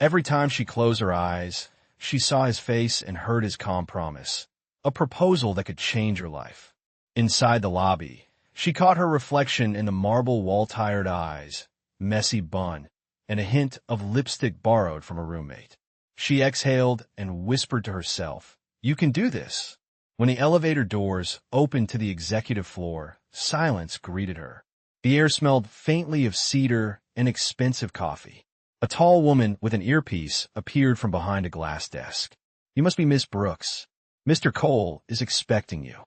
Every time she closed her eyes, she saw his face and heard his calm promise, a proposal that could change her life. Inside the lobby, she caught her reflection in the marble wall-tired eyes, messy bun, and a hint of lipstick borrowed from a roommate. She exhaled and whispered to herself, "You can do this." When the elevator doors opened to the executive floor, silence greeted her. The air smelled faintly of cedar and expensive coffee. A tall woman with an earpiece appeared from behind a glass desk. "You must be Miss Brooks. Mr. Cole is expecting you."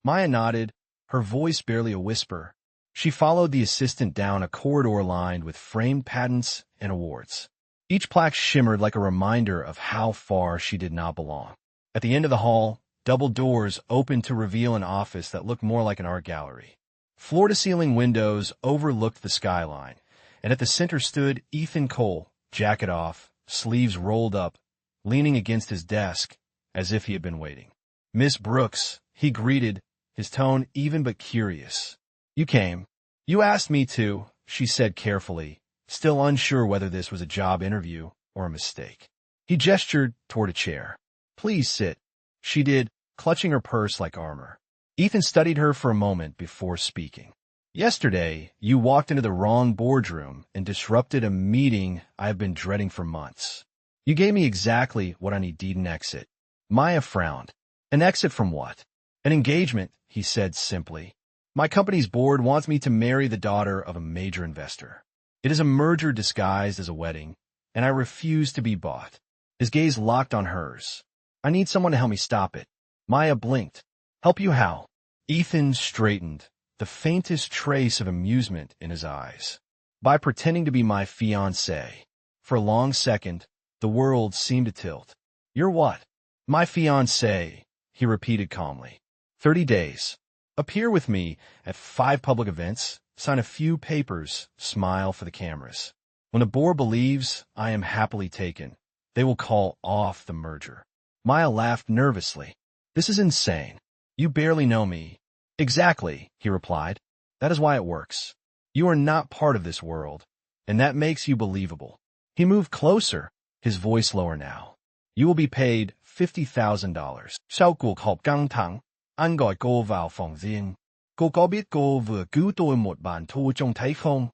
Maya nodded, her voice barely a whisper. She followed the assistant down a corridor lined with framed patents and awards. Each plaque shimmered like a reminder of how far she did not belong. At the end of the hall, double doors opened to reveal an office that looked more like an art gallery. Floor-to-ceiling windows overlooked the skyline, and at the center stood Ethan Cole, jacket off, sleeves rolled up, leaning against his desk as if he had been waiting. "Miss Brooks," he greeted, his tone even but curious. "You came. You asked me to," she said carefully, still unsure whether this was a job interview or a mistake. He gestured toward a chair. "Please sit." She did, clutching her purse like armor. Ethan studied her for a moment before speaking. "Yesterday, you walked into the wrong boardroom and disrupted a meeting I have been dreading for months. You gave me exactly what I need an exit." Maya frowned. "An exit from what?" "An engagement," he said simply. "My company's board wants me to marry the daughter of a major investor. It is a merger disguised as a wedding, and I refuse to be bought." His gaze locked on hers. "I need someone to help me stop it." Maya blinked. "Help you how?" Ethan straightened, the faintest trace of amusement in his eyes. "By pretending to be my fiancé." For a long second, the world seemed to tilt. "You're what?" "My fiancé," he repeated calmly. 30 days. Appear with me at 5 public events, sign a few papers, smile for the cameras. When the board believes I am happily taken, they will call off the merger. Maya laughed nervously. "This is insane. You barely know me." "Exactly," he replied. "That is why it works. You are not part of this world, and that makes you believable." He moved closer, his voice lower now. "You will be paid $50,000. Sau cuộc họp căng thẳng, anh gọi cô vào phòng riêng. Cô có biết cô vừa cứu tôi một bàn thua trông thấy không?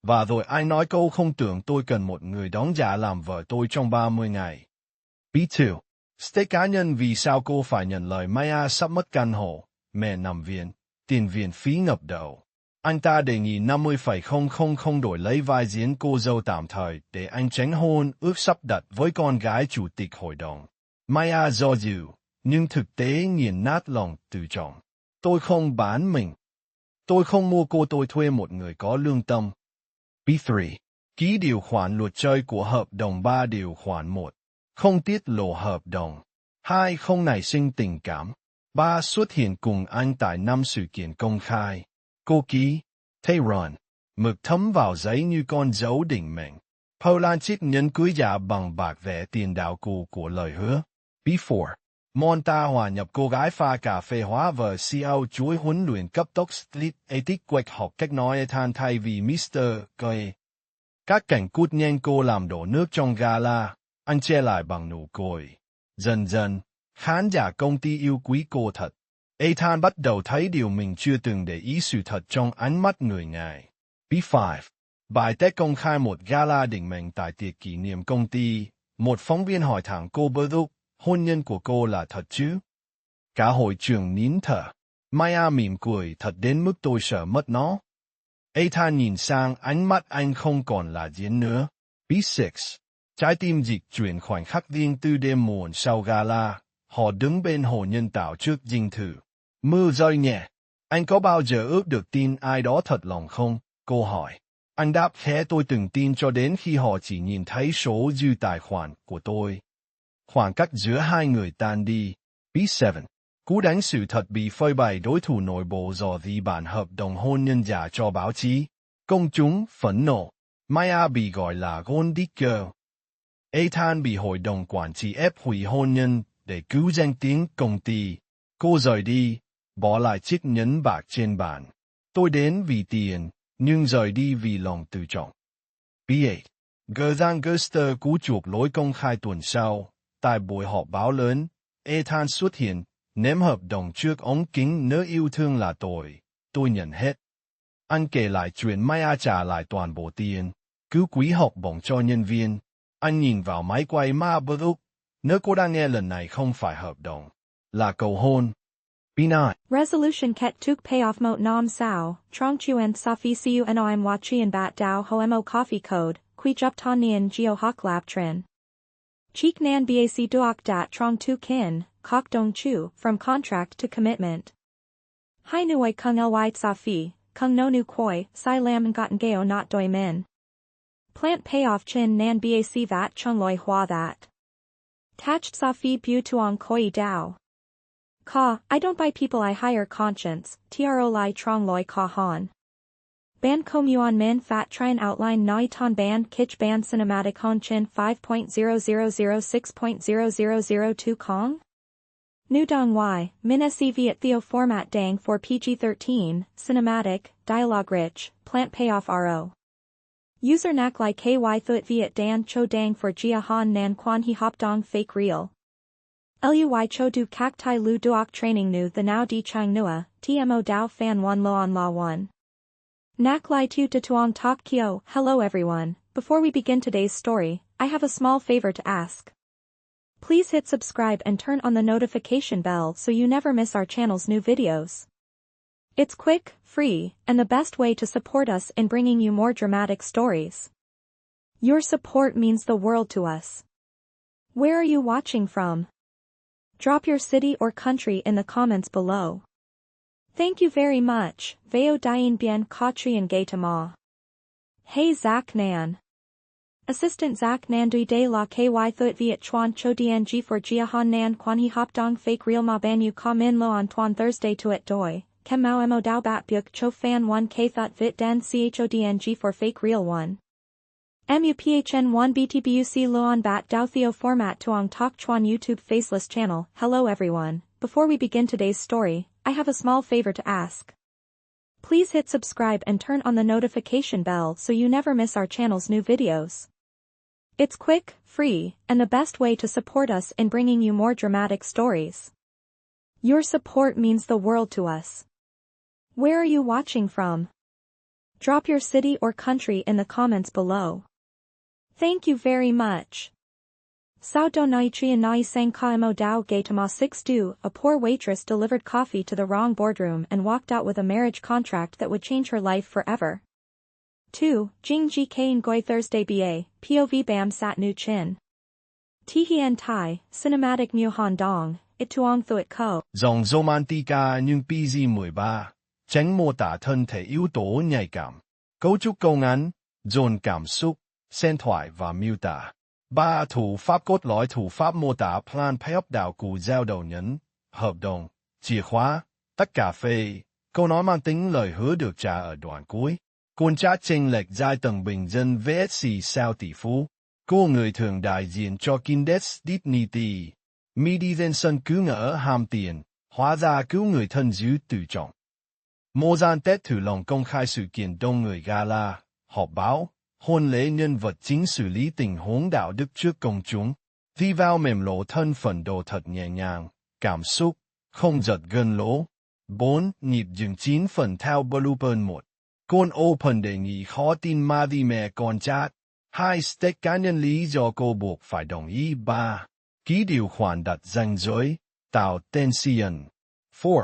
Và rồi anh nói cô không tưởng tôi cần một người đóng giả làm vợ tôi trong 30 ngày. B2. Stake cá nhân vì sao cô phải nhận lời Maya sắp mất căn hộ, mẹ nằm viện, tiền viện phí ngập đầu. Anh ta đề nghị 50,000 đổi lấy vai diễn cô dâu tạm thời để anh tránh hôn ước sắp đặt với con gái chủ tịch hội đồng. Maya do dự, nhưng thực tế nghiền nát lòng tự trọng. Tôi không bán mình. Tôi không mua cô, tôi thuê một người có lương tâm. B3. Ký điều khoản luật chơi của hợp đồng 3 điều khoản 1. Không tiết lộ hợp đồng. 2. Không nảy sinh tình cảm. 3. Xuất hiện cùng anh tại 5 sự kiện công khai. Cô ký. Thay run. Mực thấm vào giấy như con dấu định mệnh. Poland trích nhân cưới giả bằng bạc vẽ tiền đạo cụ của lời hứa. B4. Monta hòa nhập cô gái pha cà phê hóa vợ CEO chuỗi huấn luyện cấp tốc Street Ethics quạch học cách nói than thay vì Mr. Gay. Các cảnh cút nhanh cô làm đổ nước trong gala, anh che lại bằng nụ cười. Dần dần, khán giả công ty yêu quý cô thật. Ethan bắt đầu thấy điều mình chưa từng để ý sự thật trong ánh mắt người ngài. B5. Bài test công khai một gala định mệnh tại tiệc kỷ niệm công ty. Một phóng viên hỏi thẳng cô Boardroom, hôn nhân của cô là thật chứ? Cả hội trường nín thở. Maya mỉm cười thật đến mức tôi sợ mất nó. Ethan nhìn sang, ánh mắt anh không còn là diễn nữa. B6. Trái tim dịch chuyển khoảnh khắc riêng tư đêm muộn sau gala. Họ đứng bên hồ nhân tạo trước dinh thự. Mưa rơi nhẹ. Anh có bao giờ ước được tin ai đó thật lòng không? Cô hỏi. Anh đáp khẽ, tôi từng tin cho đến khi họ chỉ nhìn thấy số dư tài khoản của tôi. Khoảng cách giữa hai người tan đi. B7. Cú đánh sự thật bị phơi bày, đối thủ nội bộ dò dỉ bản hợp đồng hôn nhân giả cho báo chí. Công chúng phẫn nộ. Maya bị gọi là Gold Digger. Ethan bị hội đồng quản trị ép hủy hôn nhân để cứu danh tiếng công ty. Cô rời đi, bỏ lại chiếc nhẫn bạc trên bàn. Tôi đến vì tiền, nhưng rời đi vì lòng tự trọng. B8. Gờ giang Gerster cú chuộc lỗi công khai tuần sau, tại buổi họp báo lớn, Ethan xuất hiện, ném hợp đồng trước ống kính nếu yêu thương là tôi nhận hết. Anh kể lại chuyện Maya trả lại toàn bộ tiền, cứ quý học bổng cho nhân viên. Anh nhìn vào máy quay ma bơ úc, nếu cô đang nghe lần này không phải hợp đồng, là cầu hôn. B9. Resolution ket tuk payoff mot nam sao, trong chuan safi siu noim wachian bat dao hoemo coffee code, qui jup ton nian geo hok lap trin. Cheek nan bac duok dat trong tu kin, kok dong chu, from contract to commitment. Hai nuoi kung ly safi, kung no nu koi, sai lam ngotten gao not doi min. Plant payoff chin nan bac vat chung loi hua that. Tatched safi bu tuong koi dao. Ka, I don't buy people I hire conscience, tro li trong loi ka han. Ban komuon min fat trine outline nai ton ban kitch ban cinematic hon chin 5.0006.0002 kong? Nu dong y, min sev at theo format dang for PG-13, cinematic, dialogue rich, plant payoff ro. User nak li ky thuit viet dan cho dang for jia han nan quan he hop dong fake real. Lui cho du cacti lu duok training nu the now di chang nua, tmo dao fan one loan la one. Nak lai tu de tuong tok kyo. Hello everyone, before we begin today's story, I have a small favor to ask. Please hit subscribe and turn on the notification bell so you never miss our channel's new videos. It's quick, free, and the best way to support us in bringing you more dramatic stories. Your support means the world to us. Where are you watching from? Drop your city or country in the comments below. Thank you very much. Veo dien bien Katrian Gaitama. Hey Zach Nan. Assistant Zach Nan Dui De La Ky Thuit Viet Chuan Cho Dien G for Jia Han Nan Quan He Hop Dong Fake Real Ma Ban Yu Ka Min Lo on Tuan Thursday Tuit Doi. Kem Mao Mo Dao Bat Byuk Cho Fan 1 K Thot Vit Dan Chodng for Fake Real 1. MUPHN1 BTBUC Luan Bat Dao Theo Format Tuong Tok Chuan YouTube Faceless Channel. Hello everyone, before we begin today's story, I have a small favor to ask. Please hit subscribe and turn on the notification bell so you never miss our channel's new videos. It's quick, free, and the best way to support us in bringing you more dramatic stories. Your support means the world to us. Where are you watching from? Drop your city or country in the comments below. Thank you very much. Sao donai chian nai sang ka mo dao gaitama 6 du, a poor waitress delivered coffee to the wrong boardroom and walked out with a marriage contract that would change her life forever. 2. Jing ji kain goi Thursday ba, POV bam sat nu chin. Tihien tai, cinematic mu han dong, it tuong thuit ko. Dòng romantica nhưng PG-13, tránh mô tả thân thể yếu tố nhạy cảm, cấu trúc câu ngắn, dồn cảm xúc, xen thoại và miêu tả. 3. Thủ pháp cốt lõi thủ pháp mô tả plan payoff đạo cụ giao đầu nhấn, hợp đồng, chìa khóa, tách cà phê, câu nói mang tính lời hứa được trả ở đoạn cuối. Quan trắc chênh lệch giai tầng bình dân VSC sao tỷ phú. Cô người thường đại diện cho Kindes Dignity. Midi then sân cứu ngỡ ham tiền, hóa ra cứu người thân giữ tự trọng. Mô gian Tết thử lòng công khai sự kiện đông người gala, họp báo, hôn lễ nhân vật chính xử lý tình huống đạo đức trước công chúng. Thi vào mềm lộ thân phận đồ thật nhẹ nhàng, cảm xúc, không giật gân lỗ. 4. Nhịp dừng 9 phần theo blooper 1. Con open đề nghị khó tin ma vì mẹ con chat. 2. Stake cá nhân lý do cô buộc phải đồng ý. 3. Ký điều khoản đặt ranh giới, tạo tension. 4.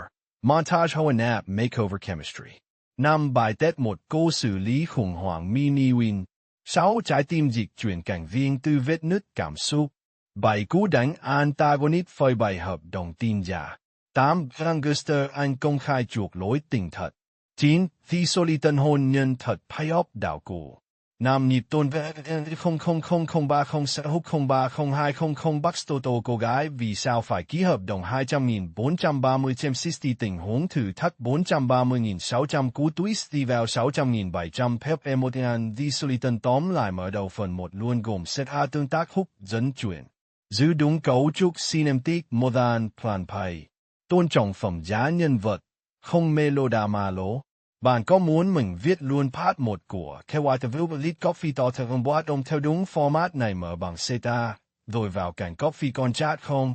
Montage Ho Nap Makeover Chemistry. 5. Bài Tết 1 cô xử lý khủng hoảng mini win. 6. Trái tim dịch chuyển cảnh viên từ vết nứt cảm xúc. 7. Cú đánh antagonist phơi bày hợp đồng tin giả. 8. Gangster Anh công khai chuộc lỗi tình thật. 9. Thi soli tân hôn nhân thật payoff đạo cụ. 5. Nhịp tôn vẽ 0000306030200 Bucks Toto cô gái vì sao phải ký hợp đồng 200.430 tình huống thử thách 430.600 cú twist đi vào 600.700 pep emotian Thi soli tân tóm lại mở đầu phần 1 luôn gồm set A tương tác hút dẫn chuyển. Giữ đúng cấu trúc cinematic modern plan pay. Tôn trọng phẩm giá nhân vật, không melodrama lố. Bạn có muốn mình viết luôn part 1 của charitable lead coffee to theo Boardroom theo đúng format này mở bằng Seta, rồi vào cạnh coffee con chat không?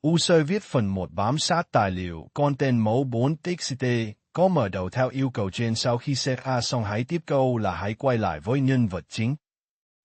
User viết phần 1 bám sát tài liệu, content mẫu 4txt, có mở đầu theo yêu cầu trên sau khi Seta xong hãy tiếp câu là hãy quay lại với nhân vật chính.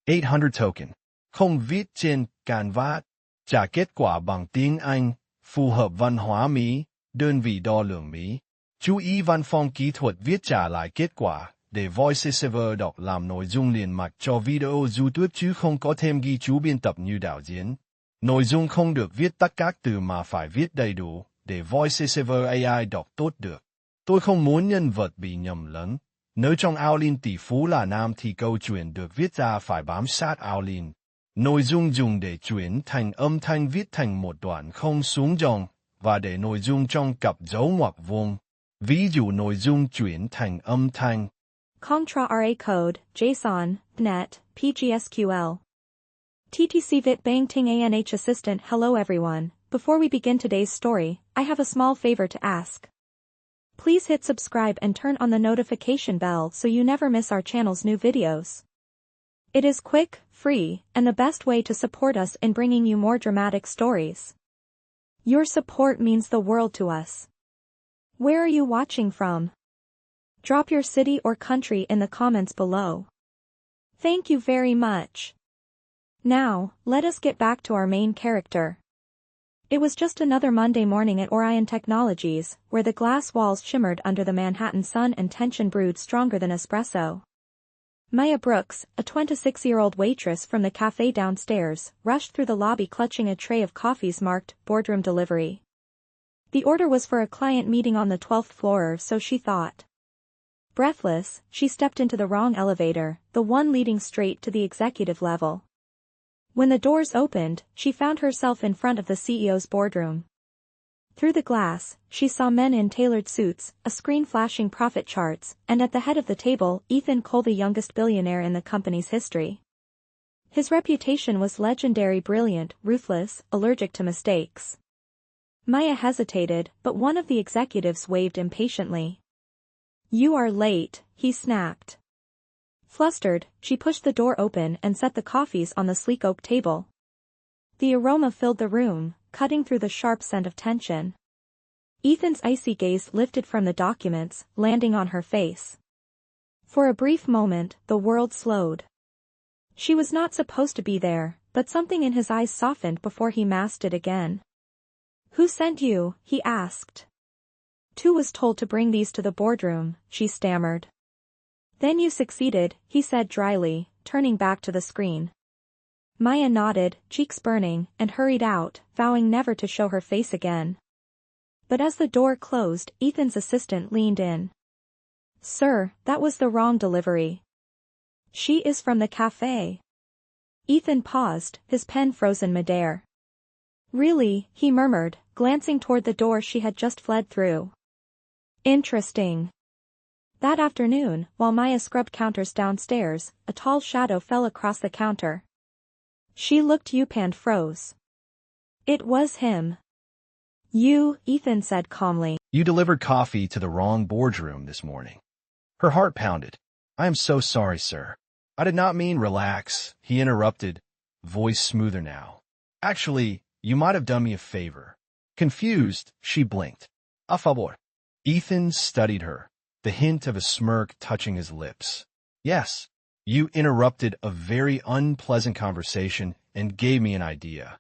800 token. Không viết trên canvas. Trả kết quả bằng tiếng Anh, phù hợp văn hóa Mỹ, đơn vị đo lường Mỹ. Chú ý văn phòng kỹ thuật viết trả lại kết quả, để voice server đọc làm nội dung liền mạch cho video YouTube chứ không có thêm ghi chú biên tập như đạo diễn. Nội dung không được viết tắt các từ mà phải viết đầy đủ, để voice server AI đọc tốt được. Tôi không muốn nhân vật bị nhầm lẫn. Nếu trong outline tỷ phú là nam thì câu chuyện được viết ra phải bám sát outline. Nội dung dùng để chuyển thành âm thanh viết thành một đoạn không xuống dòng, và để nội dung trong cặp dấu ngoặc vuông. Ví dụ nội dung chuyển thành âm thanh. Contra RA code, JSON, .NET, PGSQL. TTC Vit Bang Ting ANH Assistant. Hello everyone. Before we begin today's story, I have a small favor to ask. Please hit subscribe and turn on the notification bell so you never miss our channel's new videos. It is quick, free, and the best way to support us in bringing you more dramatic stories. Your support means the world to us. Where are you watching from? Drop your city or country in the comments below. Thank you very much. Now, let us get back to our main character. It was just another Monday morning at Orion Technologies, where the glass walls shimmered under the Manhattan sun and tension brewed stronger than espresso. Maya Brooks, a 26-year-old waitress from the cafe downstairs, rushed through the lobby clutching a tray of coffees marked Boardroom delivery. The order was for a client meeting on the 12th floor, so she thought. Breathless, she stepped into the wrong elevator, the one leading straight to the executive level. When the doors opened, she found herself in front of the CEO's boardroom. Through the glass, she saw men in tailored suits, a screen flashing profit charts, and at the head of the table, Ethan Cole, the youngest billionaire in the company's history. His reputation was legendary, brilliant, ruthless, allergic to mistakes. Maya hesitated, but one of the executives waved impatiently. "You are late," he snapped. Flustered, she pushed the door open and set the coffees on the sleek oak table. The aroma filled the room, cutting through the sharp scent of tension. Ethan's icy gaze lifted from the documents, landing on her face. For a brief moment, the world slowed. She was not supposed to be there, but something in his eyes softened before he masked it again. "Who sent you?" he asked. "Tu was told to bring these to the boardroom," she stammered. "Then you succeeded," he said dryly, turning back to the screen. Maya nodded, cheeks burning, and hurried out, vowing never to show her face again. But as the door closed, Ethan's assistant leaned in. "Sir, that was the wrong delivery. She is from the cafe." Ethan paused, his pen frozen midair. "Really?" he murmured, glancing toward the door she had just fled through. "Interesting." That afternoon, while Maya scrubbed counters downstairs, a tall shadow fell across the counter. She looked up and froze. It was him. "You," Ethan said calmly. "You delivered coffee to the wrong boardroom this morning." Her heart pounded. "I am so sorry, sir. I did not mean." "Relax," he interrupted, voice smoother now. "Actually, you might have done me a favor." Confused, she blinked. "A favor." Ethan studied her, the hint of a smirk touching his lips. "Yes, you interrupted a very unpleasant conversation and gave me an idea."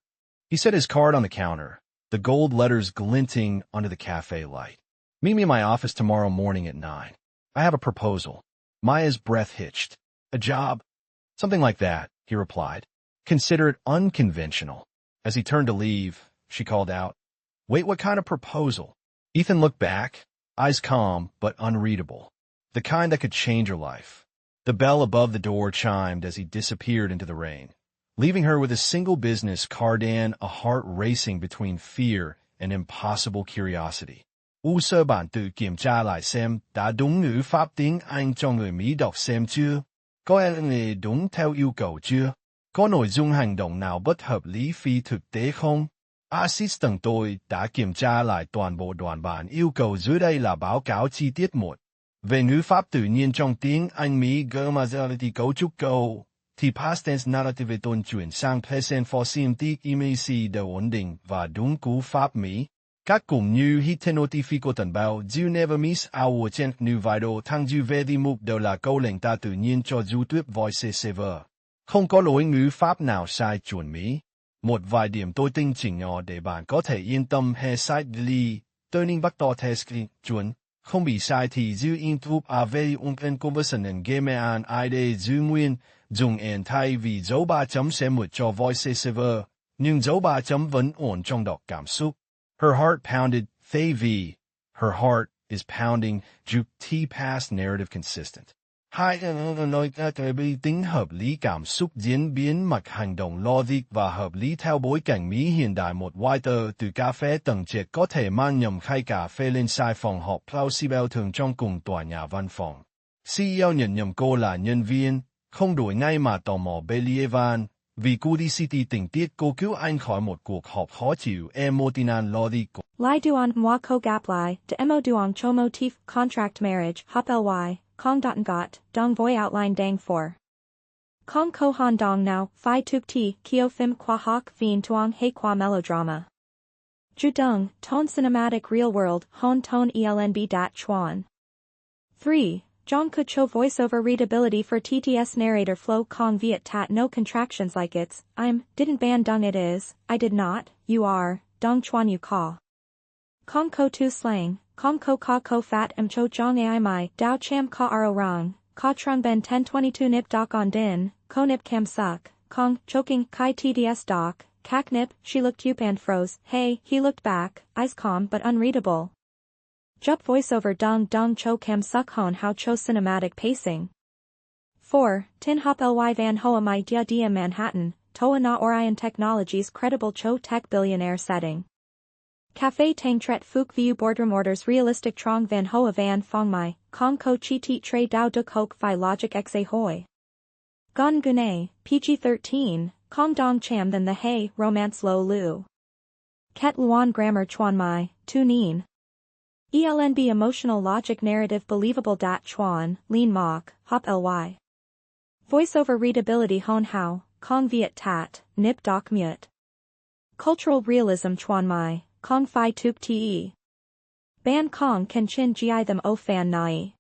He set his card on the counter, the gold letters glinting under the cafe light. "Meet me in my office tomorrow morning at 9. I have a proposal." Maya's breath hitched. "A job?" "Something like that," he replied. "Consider it unconventional." As he turned to leave, she called out, "Wait, what kind of proposal?" Ethan looked back, eyes calm but unreadable. The kind that could change her life. The bell above the door chimed as he disappeared into the rain, leaving her with a single business card and a heart racing between fear and impossible curiosity. U sơ bản tự kiểm tra lại xem đã đúng ngữ pháp tiếng Anh cho người Mỹ đọc xem chưa? Có nghe đúng theo yêu cầu chưa? Có nội dung hành động nào bất hợp lý phi thực tế không? Assistant tôi đã kiểm tra lại toàn bộ đoạn bản yêu cầu dưới đây là báo cáo chi tiết 1. Về ngữ pháp tự nhiên trong tiếng Anh Mỹ grammatical cấu trúc câu, thì past tense narrative tuần chuyển sang present for semantic image đều ổn định và đúng cú pháp Mỹ. Các cụm như hit notifico tần báo you never miss our chance new video thăng you very mục đều là câu lệnh ta tự nhiên cho YouTube Voice Saver. Không có lỗi ngữ pháp nào sai chuẩn Mỹ. Một vài điểm tôi tinh chỉnh nhỏ để bạn có thể yên tâm hay site delete, turning back to test chuẩn. Không bị sai thì giữ YouTube a very open conversation and game and ID giữ nguyên, dùng and thay vì dấu 3 chấm sẽ một cho Voice Saver, nhưng dấu 3 chấm vẫn ổn trong đọc cảm xúc. Her heart pounded, thay vì. Her heart is pounding, due T past narrative consistent. Hai nói bị tính hợp lý cảm xúc diễn biến mạch hành động logic và hợp lý theo bối cảnh Mỹ hiện đại. Một waiter từ cà phê tầng trệt có thể mang nhầm khay cà phê lên sai phòng họp plausible thường trong cùng tòa nhà văn phòng. CEO nhận nhầm cô là nhân viên, không đổi ngay mà tò mò billionaire, vì cô đi city tình tiết cô cứu anh khỏi một cuộc họp khó chịu emotional logic. Lai duan moi ko gap lai, de emo duong cho motif, contract marriage, hop ly. Kong dot got, dong voi outline dang for. Kong ko han dong now, phi tuk ti, kio phim qua hok vien tuong he qua melodrama. Ju dung, tone cinematic real world, hon tone elnb dat chuan. 3. Jong could show voiceover readability for TTS narrator flow Kong viet tat no contractions like it's, didn't ban dung it is, I did not, you are, dong chuan you ka. Kong ko tu slang. Kong ko ka ko fat em cho jong ai mai, dao cham ka aro rang, ka trung ben 1022 nip doc on din, ko nip cam suck, Kong, choking kai tds doc, kak nip, she looked up and froze, hey, he looked back, eyes calm but unreadable. Jup voiceover dong cho cam suck hon how cho cinematic pacing. 4. Tin hop ly van hoa mai dia dia Manhattan, toa na Orion Technologies credible cho tech billionaire setting. Cafe Tang Tret Phuc Vu Boardroom orders realistic Trong Van Hoa Van Phong Mai, Kong Ko Chi Ti Tre Dao Duk Hoc Phi Logic Xa Hoi. Gon Gunay, PG-13, Kong Dong Cham Than the Hay, Romance Lo Lu. Ket Luan Grammar Chuan Mai, Tu Nien. ELNB Emotional Logic Narrative Believable Dat Chuan, Lean Mok, Hop Ly. Voiceover Readability Hon How, Kong Viet Tat, Nip Doc Mut. Cultural Realism Chuan Mai. Kong Phi Tup Te. Ban Kong Ken Chin Gi Them O Fan Nai.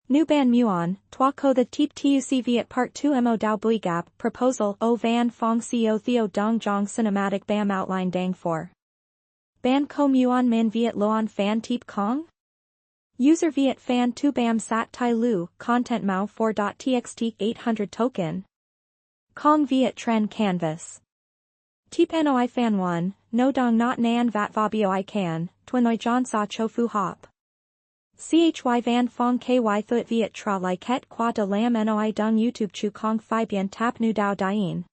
Nu Ban Muon, Tua Ko the Teep Tuc Viet Part 2 Mo Dao Bui Gap, Proposal O Van Fong Co Theo Dong Jong Cinematic Bam Outline Dang 4. Ban Ko Muon Min Viet Loan Fan Teep Kong? User Viet Fan Tu Bam Sat Tai Lu, Content Mao 4.txt 800 Token. Kong Viet Tren Canvas. Teep Noi Fan 1. No dong not nan vat vabio I can, twinoi john sa chofu hop. Chy van fong ky thuit viet tra like het qua de lam noi dung YouTube chu kong phi bien tap nu dao dien.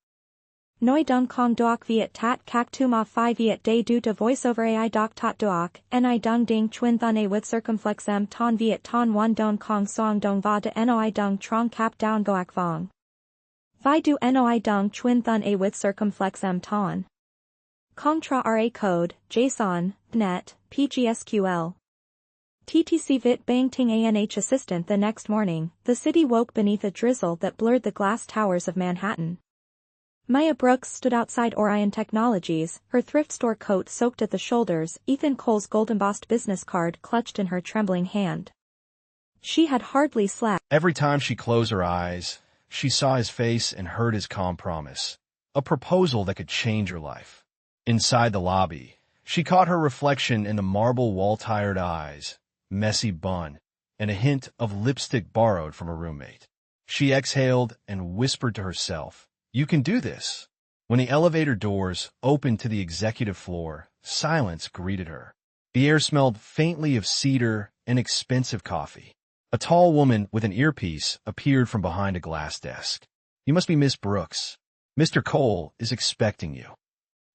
Noi dung kong doc viet tat kak tu ma phi viet day du de voiceover ai doc tot doc, ni dung ding twin thun a with circumflex m ton viet ton one don kong song dong va de noi dung trong cap down goak vong. Vi du noi dung twin thun a with circumflex m ton. Contra RA code, JSON, .NET, PGSQL. TTC Vit Bang Ting ANH assistant. The next morning, the city woke beneath a drizzle that blurred the glass towers of Manhattan. Maya Brooks stood outside Orion Technologies, her thrift store coat soaked at the shoulders, Ethan Cole's gold-embossed business card clutched in her trembling hand. She had hardly slept. Every time she closed her eyes, she saw his face and heard his calm promise. A proposal that could change her life. Inside the lobby, she caught her reflection in the marble wall-tired eyes, messy bun, and a hint of lipstick borrowed from a roommate. She exhaled and whispered to herself, "You can do this." When the elevator doors opened to the executive floor, silence greeted her. The air smelled faintly of cedar and expensive coffee. A tall woman with an earpiece appeared from behind a glass desk. "You must be Miss Brooks. Mr. Cole is expecting you."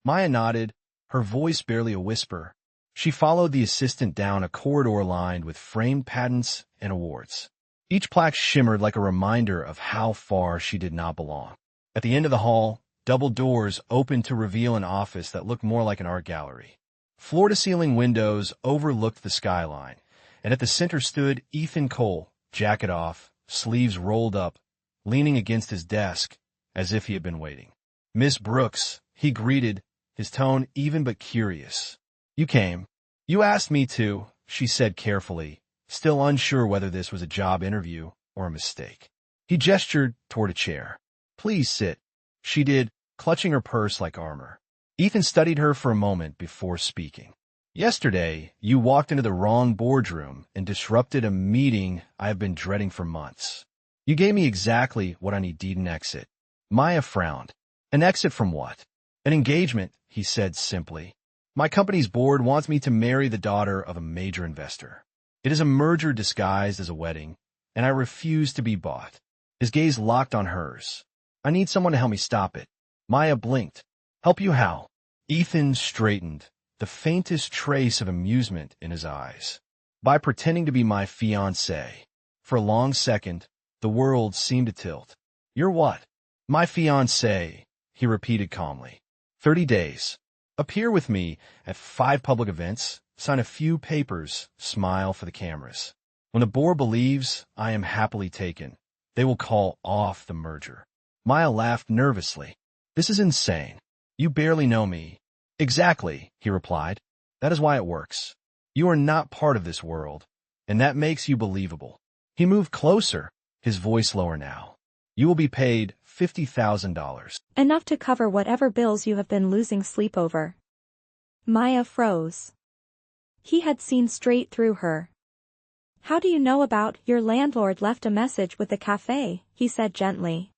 Maya nodded, her voice barely a whisper. She followed the assistant down a corridor lined with framed patents and awards. Each plaque shimmered like a reminder of how far she did not belong. At the end of the hall, double doors opened to reveal an office that looked more like an art gallery. Floor-to-ceiling windows overlooked the skyline, and at the center stood Ethan Cole, jacket off, sleeves rolled up, leaning against his desk, as if he had been waiting. "Miss Brooks," he greeted, his tone even but curious. "You came. You asked me to," she said carefully, still unsure whether this was a job interview or a mistake. He gestured toward a chair. "Please sit." She did, clutching her purse like armor. Ethan studied her for a moment before speaking. "Yesterday, you walked into the wrong boardroom and disrupted a meeting I have been dreading for months. You gave me exactly what I need an exit." Maya frowned. "An exit from what?" "An engagement," he said simply. "My company's board wants me to marry the daughter of a major investor. It is a merger disguised as a wedding, and I refuse to be bought." His gaze locked on hers. "I need someone to help me stop it." Maya blinked. "Help you how?" Ethan straightened, the faintest trace of amusement in his eyes. "By pretending to be my fiancé." For a long second, the world seemed to tilt. "You're what?" "My fiancé," he repeated calmly. 30 days. Appear with me at 5 public events, sign a few papers, smile for the cameras. When the board believes I am happily taken, they will call off the merger." Maya laughed nervously. "This is insane. You barely know me." "Exactly," he replied. "That is why it works. You are not part of this world, and that makes you believable." He moved closer, his voice lower now. "You will be paid $50,000. Enough to cover whatever bills you have been losing sleep over." Maya froze. He had seen straight through her. "How do you know about your landlord left a message with the cafe?" he said gently.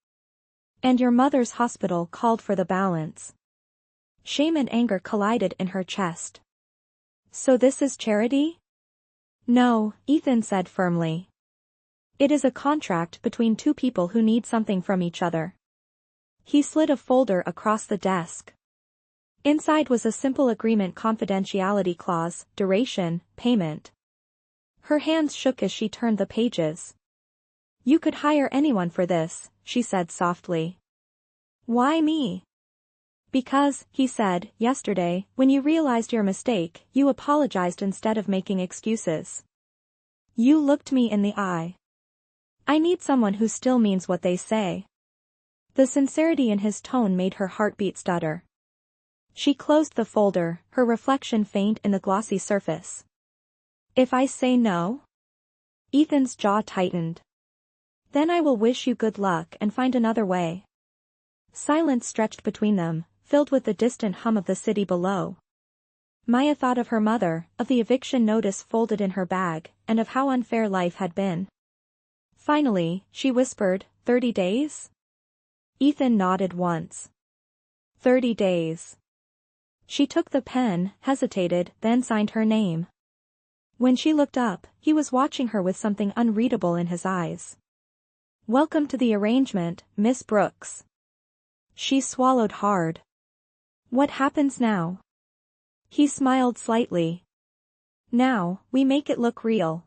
"And your mother's hospital called for the balance." Shame and anger collided in her chest. "So this is charity?" "No," Ethan said firmly. "It is a contract between two people who need something from each other." He slid a folder across the desk. Inside was a simple agreement, confidentiality clause, duration, payment. Her hands shook as she turned the pages. "You could hire anyone for this," she said softly. "Why me?" "Because," he said, "yesterday, when you realized your mistake, you apologized instead of making excuses. You looked me in the eye. I need someone who still means what they say." The sincerity in his tone made her heartbeat stutter. She closed the folder, her reflection faint in the glossy surface. "If I say no?" Ethan's jaw tightened. "Then I will wish you good luck and find another way." Silence stretched between them, filled with the distant hum of the city below. Maya thought of her mother, of the eviction notice folded in her bag, and of how unfair life had been. Finally, she whispered, 30 days? Ethan nodded once. 30 days. She took the pen, hesitated, then signed her name. When she looked up, he was watching her with something unreadable in his eyes. "Welcome to the arrangement, Miss Brooks." She swallowed hard. "What happens now?" He smiled slightly. "Now, we make it look real."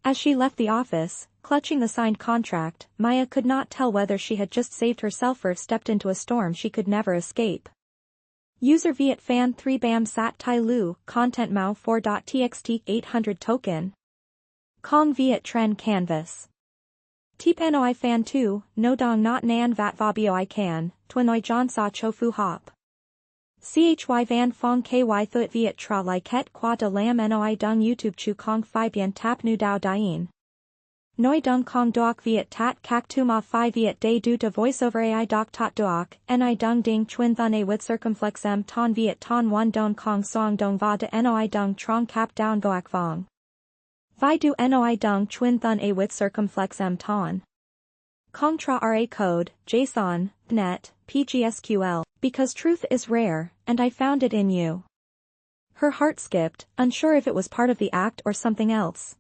As she left the office, clutching the signed contract, Maya could not tell whether she had just saved herself or stepped into a storm she could never escape. User viet fan 3 bam sat tai lu, content mao 4.txt 800 token. Kong viet tren canvas. Tip noi fan 2, no dong not nan vat vabio I can, twinoi john sa chofu hop. Chy van fong ky thuit viet tra liket qua de lam noi dung YouTube chu kong phi bien tap nu dao dien. Noi dung kong doc viet tat kak tu ma phi viet day du de voiceover ai doc tot doc, ni dung ding chuin thun a with circumflex m ton viet ton one don kong song dong va de noi dung trong kap down goak vong. Vi du noi dung chuin thun a with circumflex m ton. Kong tra ra code, JSON, net, PGSQL, because truth is rare, and I found it in you. Her heart skipped, unsure if it was part of the act or something else.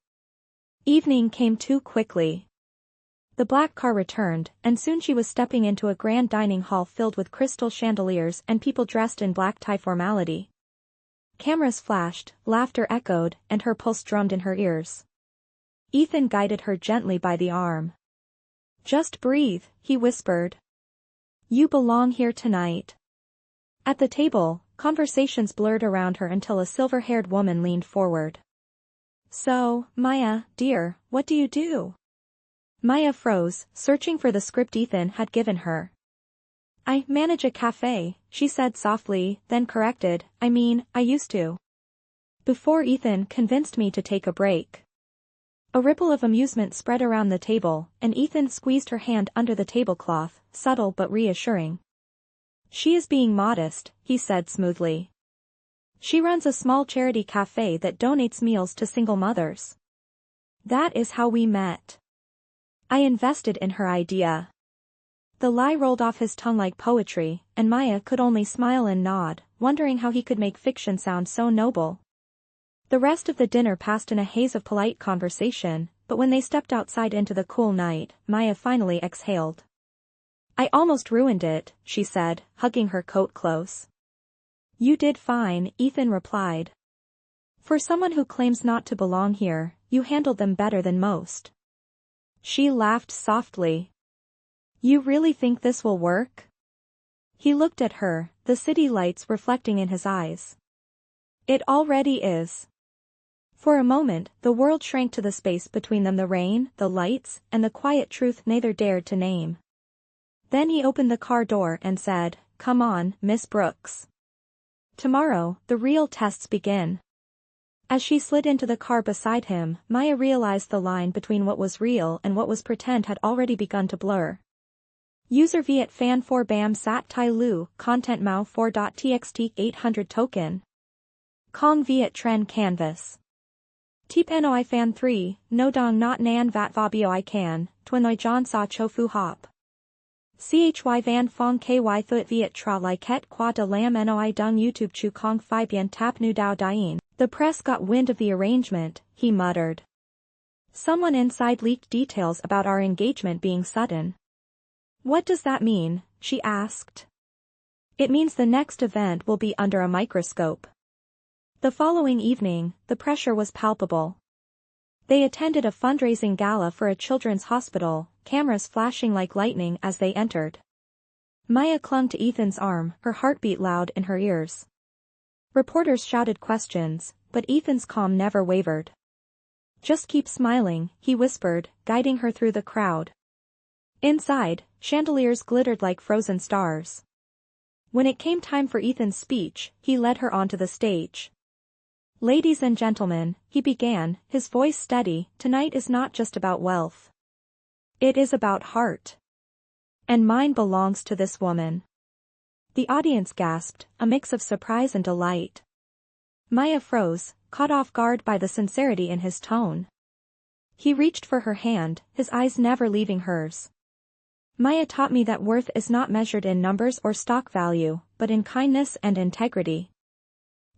Evening came too quickly. The black car returned, and soon she was stepping into a grand dining hall filled with crystal chandeliers and people dressed in black tie formality. Cameras flashed, laughter echoed, and her pulse drummed in her ears. Ethan guided her gently by the arm. "Just breathe," he whispered. "You belong here tonight." At the table, conversations blurred around her until a silver-haired woman leaned forward. So, Maya, dear, what do you do? Maya froze, searching for the script Ethan had given her. I manage a cafe, she said softly, then corrected, I used to. Before Ethan convinced me to take a break. A ripple of amusement spread around the table, and Ethan squeezed her hand under the tablecloth, subtle but reassuring. She is being modest, he said smoothly. She runs a small charity cafe that donates meals to single mothers. That is how we met. I invested in her idea. The lie rolled off his tongue like poetry, and Maya could only smile and nod, wondering how he could make fiction sound so noble. The rest of the dinner passed in a haze of polite conversation, but when they stepped outside into the cool night, Maya finally exhaled. I almost ruined it, she said, hugging her coat close. You did fine, Ethan replied. For someone who claims not to belong here, you handled them better than most. She laughed softly. You really think this will work? He looked at her, the city lights reflecting in his eyes. It already is. For a moment, the world shrank to the space between them, the rain, the lights, and the quiet truth neither dared to name. Then he opened the car door and said, Come on, Miss Brooks. Tomorrow, the real tests begin. As she slid into the car beside him, Maya realized the line between what was real and what was pretend had already begun to blur. User Viet Fan 4 Bam Sat Tai Lu, Content Mao 4.txt 800 token. Kong Viet Tren Canvas. Teep Noi Fan 3, No Dong Not Nan Vat Vabio I Can, Twinoi John Sa Cho Fu Hop. CHY Van Phong KY Thuet Viet Tra Lai Ket Qua De Lam Noi Dung YouTube Chu Kong Phi Bien Tap Nu Dao Dien. The press got wind of the arrangement, he muttered. Someone inside leaked details about our engagement being sudden. What does that mean? She asked. It means the next event will be under a microscope. The following evening, the pressure was palpable. They attended a fundraising gala for a children's hospital, cameras flashing like lightning as they entered. Maya clung to Ethan's arm, her heartbeat loud in her ears. Reporters shouted questions, but Ethan's calm never wavered. Just keep smiling, he whispered, guiding her through the crowd. Inside, chandeliers glittered like frozen stars. When it came time for Ethan's speech, he led her onto the stage. Ladies and gentlemen, he began, his voice steady, tonight is not just about wealth. It is about heart. And mine belongs to this woman. The audience gasped, a mix of surprise and delight. Maya froze, caught off guard by the sincerity in his tone. He reached for her hand, his eyes never leaving hers. Maya taught me that worth is not measured in numbers or stock value, but in kindness and integrity.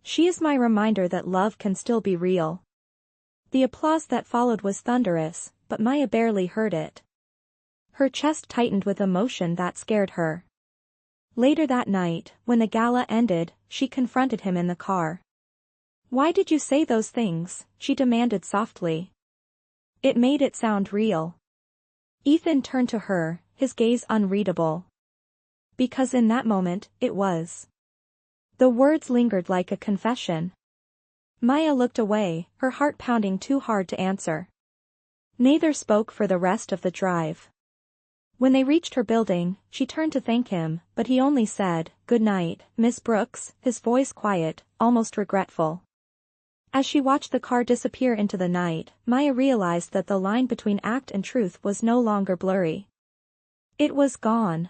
She is my reminder that love can still be real. The applause that followed was thunderous, but Maya barely heard it. Her chest tightened with emotion that scared her. Later that night, when the gala ended, she confronted him in the car. Why did you say those things? She demanded softly. It made it sound real. Ethan turned to her, his gaze unreadable. Because in that moment, it was. The words lingered like a confession. Maya looked away, her heart pounding too hard to answer. Neither spoke for the rest of the drive. When they reached her building, she turned to thank him, but he only said, "Good night, Miss Brooks," his voice quiet, almost regretful. As she watched the car disappear into the night, Maya realized that the line between act and truth was no longer blurry. It was gone.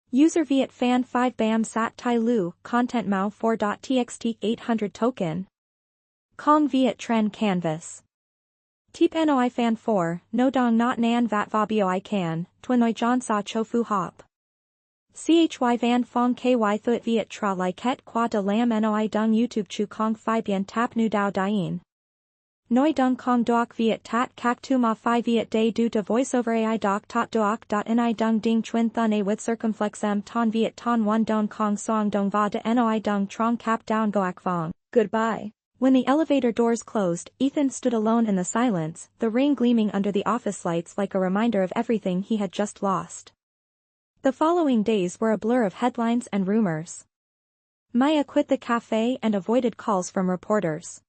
User Viet Fan 5 Bam Sat Tai Lu, Content Mao 4.txt 800 token. Kong Viet Tren Canvas. Teep Noi Fan 4, No Dong Not Nan Vat Vabio I Can, Twinoi John Sa Cho Fu Hop. CHY Van Phong KY Thuet Viet Tra Lai Ket Qua De Lam Noi Dung YouTube Chu Kong Phi Bien Tap Nu Dao Dien. Noi Dung Kong Doc Viet Tat Kak Tu Ma Phi Viet Day Du De Voiceover AI Doc Tot Doc Ni Dung Ding Twin Thun A with Circumflex M Ton Viet Ton 1 Don Kong Song Dong Va De Noi Dung Trong Cap Down Goak Vong. Goodbye. When the elevator doors closed, Ethan stood alone in the silence, the ring gleaming under the office lights like a reminder of everything he had just lost. The following days were a blur of headlines and rumors. Maya quit the cafe and avoided calls from reporters.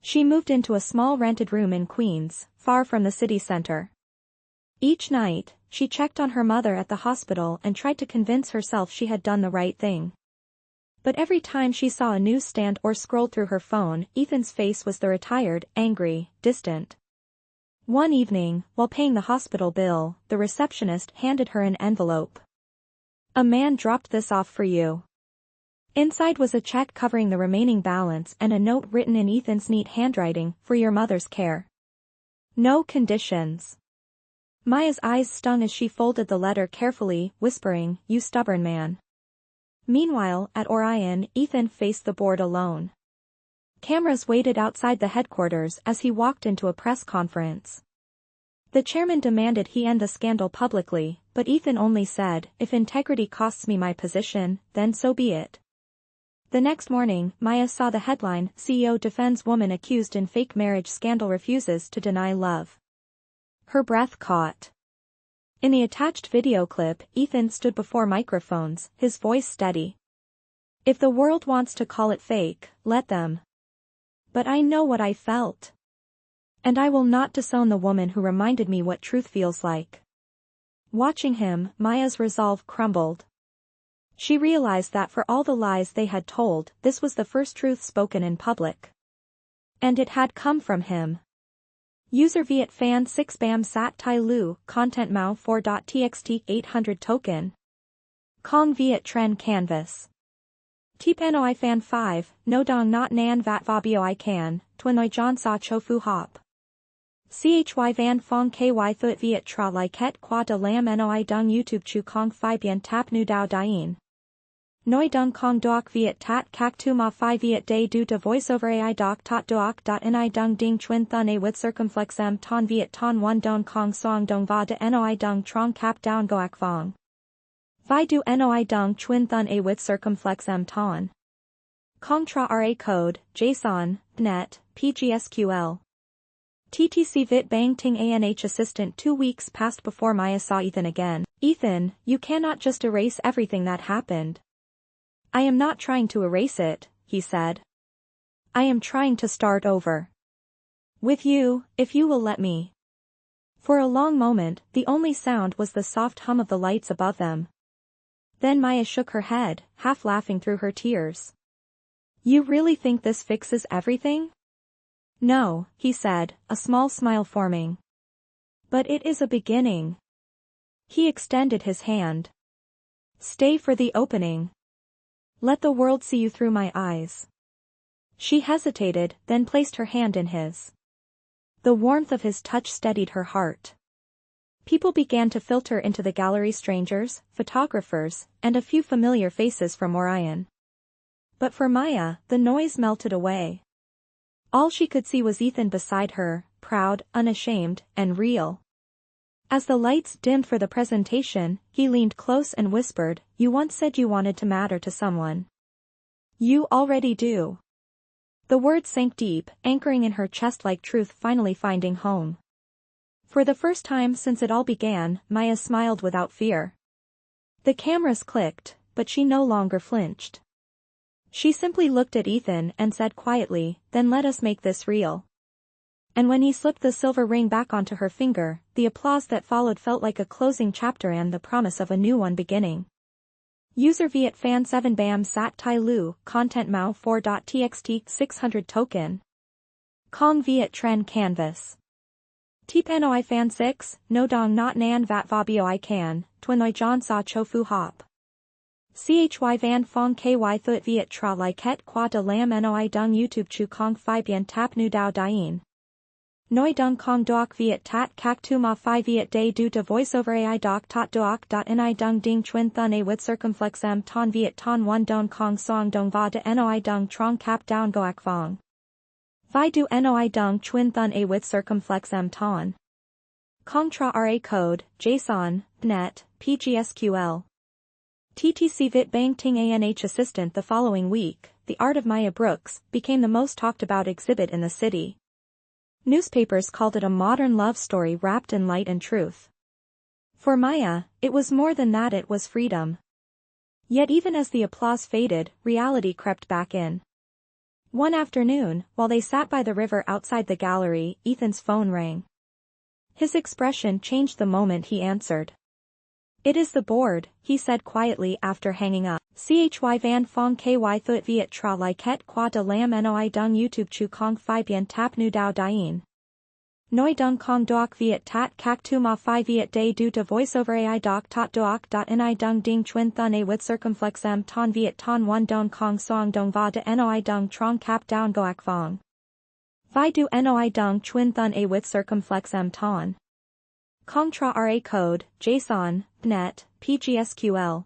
She moved into a small rented room in Queens, far from the city center. Each night, she checked on her mother at the hospital and tried to convince herself she had done the right thing. But every time she saw a newsstand or scrolled through her phone, Ethan's face was the retired, angry, distant. One evening, while paying the hospital bill, the receptionist handed her an envelope. "A man dropped this off for you." Inside was a check covering the remaining balance and a note written in Ethan's neat handwriting, "For your mother's care. No conditions." Maya's eyes stung as she folded the letter carefully, whispering, "You stubborn man." Meanwhile, at Orion, Ethan faced the board alone. Cameras waited outside the headquarters as he walked into a press conference. The chairman demanded he end the scandal publicly, but Ethan only said, "If integrity costs me my position, then so be it." The next morning, Maya saw the headline, "CEO defends woman accused in fake marriage scandal refuses to deny love." Her breath caught. In the attached video clip, Ethan stood before microphones, his voice steady. "If the world wants to call it fake, let them. But I know what I felt. And I will not disown the woman who reminded me what truth feels like." Watching him, Maya's resolve crumbled. She realized that for all the lies they had told, this was the first truth spoken in public. And it had come from him. User Viet Fan 6 Bam Sat Tai Lu, Content Mao 4.txt 800 Token. Kong Viet Tren Canvas. Teep Noi Fan 5, No Dong Not Nan Vat Vabio I Can, Twinoi John Sa Cho Fu Hop. Chy Van Phong Ky Thut Viet Tra Lai Ket Qua De Lam Noi Dung YouTube Chu Kong Phi Bien Tap Nu Dao Dien. Noi Dung Kong Doc Viet Tat Kak Tu Ma Phi Viet Day Du De Voiceover AI Doc Tot Doc Ni Dung Ding Twin Thun A with Circumflex M Ton Viet Ton 1 Don Kong Song Dong Va De Noi Dung Trong Cap Down Goak Vong. Vi Du Noi Dung Twin Thun A with Circumflex M Ton. Kong Tra Ra Code, JSON, Net, PGSQL. TTC Vit Bang Ting ANH Assistant 2 weeks passed before Maya saw Ethan again. "Ethan, you cannot just erase everything that happened." "I am not trying to erase it," he said. "I am trying to start over. With you, if you will let me." For a long moment, the only sound was the soft hum of the lights above them. Then Maya shook her head, half laughing through her tears. "You really think this fixes everything?" "No," he said, a small smile forming. "But it is a beginning." He extended his hand. "Stay for the opening. Let the world see you through my eyes." She hesitated, then placed her hand in his. The warmth of his touch steadied her heart. People began to filter into the gallery, strangers, photographers, and a few familiar faces from Orion. But for Maya, the noise melted away. All she could see was Ethan beside her, proud, unashamed, and real. As the lights dimmed for the presentation, he leaned close and whispered, "You once said you wanted to matter to someone. You already do." The words sank deep, anchoring in her chest like truth finally finding home. For the first time since it all began, Maya smiled without fear. The cameras clicked, but she no longer flinched. She simply looked at Ethan and said quietly, "Then let us make this real." And when he slipped the silver ring back onto her finger, the applause that followed felt like a closing chapter and the promise of a new one beginning. User Viet Fan 7 Bam Sat Tai Lu, Content Mao 4.txt 600 Token. Kong Viet Tren Canvas. Teep Noi Fan 6, No Dong Not Nan Vat Vabio I Can, Twinoi John Sa Cho Fu Hop. Chy Van Phong Ky Thut Viet Tra Lai Ket Qua De Lam Noi Dung YouTube Chu Kong Phi Bien Tap Nu Dao Dien. Noi Dung Kong Doc Viet Tat Kak Tu Ma Phi Viet Day Du De Voiceover AI Doc Tot Doc Ni Dung Ding Twin Thun A with Circumflex M Ton Viet Ton 1 Don Kong Song Dong Va De Noi Dung Trong Cap Down Goak Vong. Vi Du Noi Dung Twin Thun A with Circumflex M Ton. Kong Tra Ra Code, JSON, Net, PGSQL. TTC Vit Bang Ting ANH Assistant. The following week, The Art of Maya Brooks became the most talked about exhibit in the city. Newspapers called it a modern love story wrapped in light and truth. For Maya, it was more than that, it was freedom. Yet even as the applause faded, reality crept back in. One afternoon, while they sat by the river outside the gallery, Ethan's phone rang. His expression changed the moment he answered. "It is the board," he said quietly after hanging up. "Chy van phong ky thuit viet tra liket qua de lam noi dung YouTube chu kong phi bien tap nu dao dien. Noi dung kong doc viet tat kak tu ma phi viet day du de voiceover ai doc tot doc dot ni dung ding chuin thun a with circumflex m ton viet ton one don kong song dong va de noi dung trong kap down goak fong. Vi du noi dung chuin thun a with circumflex m ton. Kong tra ra code, JSON, .NET, PGSQL.